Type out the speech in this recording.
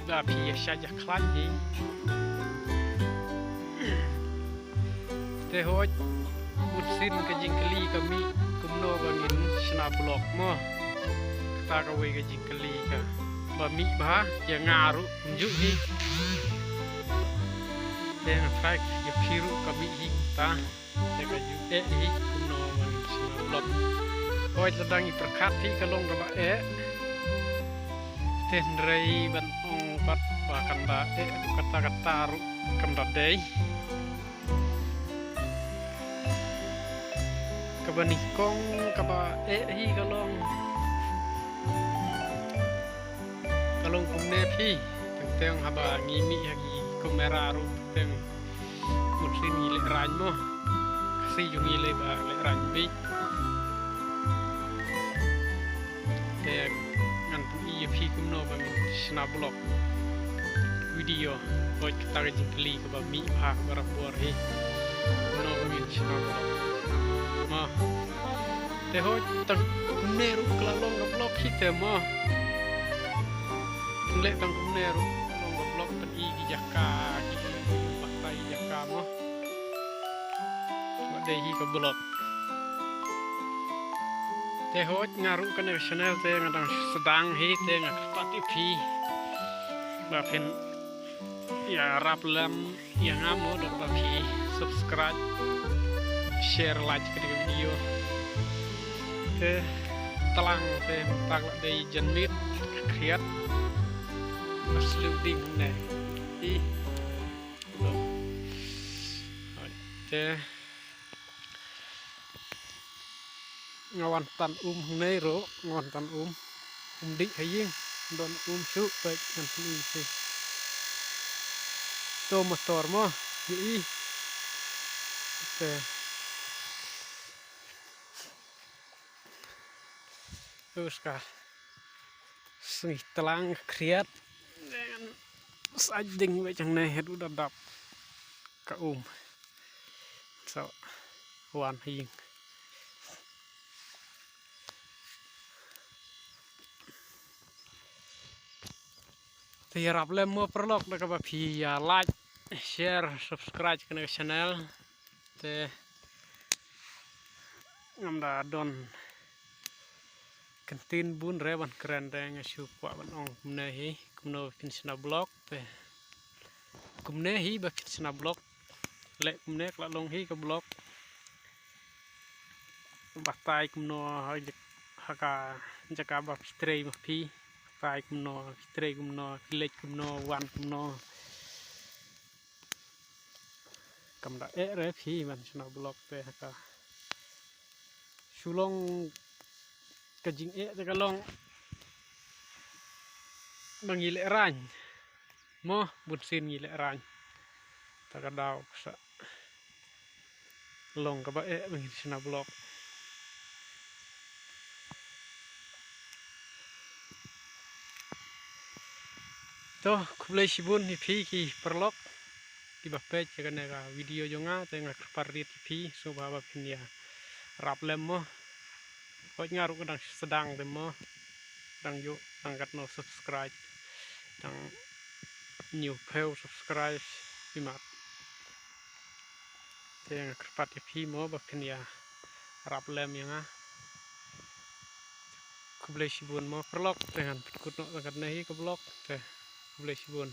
Dah pih saja klan ni. Tehoj musim kejingkeli kami kumno bangin sena blok mo. Kita kawe kejingkeli ka. Bami bah yang ngaru unjuk ni. Dengan faik ya piru kami kita jaga juga hi kumno bangin sena blok. Hoj ledangi perkati kalong kaba tenrei ban ongpat bahkan da kata-kata ru kanda dei kabanikong kaba hi kalong kumne phi teng haba ngimi hagi kumera ru teng mutsin ngile raj mo kasi yung ngile ba le raj bi teng phi kumno bang sena blog video buat kita jingkeli ke bami ah berapor he kumno bang sena blog ma teho tang kumneru kelalong ke blog kita ma lek tang kumneru kelalong ke blog tadi di jaka pakai jaka ma dei hi ke blog tehoj ngaru kan channel te ngadang sedang hi te ngapati phi bapen ya raplam yang amo dok bapi subscribe share like ke video te telang te tak dei jenmit kriat asli ding ne i te ngawan tan nero ngawan tan dik haying don su baik nanti ini to motor mo yi oke terus kah sing telang kriat dengan sajing macam nih udah dap ke so wan haying tiarap lem mo perlok nak apa via like share subscribe ke channel te ngamda don kantin bun reban keren deng supa ban ong kumnehi kumno pinsna blog te kumnehi ba pinsna blog le kumne kla long hi ke blog batai kumno haka jaka ba pitrei ma pi tai kumno pitrei kumno pilek kumno wan kumno kamda re phi man sna blog te haka sulong kajing te kalong mangile rany mo bunsin ngile rany takadaw sa long ka ba mangile sna blog to kublai sibun ni phi ki perlok di bapet karena video jonga tengah parrit phi so baba pinya rap lemo kok ngaru kadang sedang demo dang yuk angkat no subscribe dang new page subscribe pimat tengah kerpat phi mo bapinya rap lem yang kublai sibun mo perlok dengan pikut no angkat nahi ke blog teh kublai sibun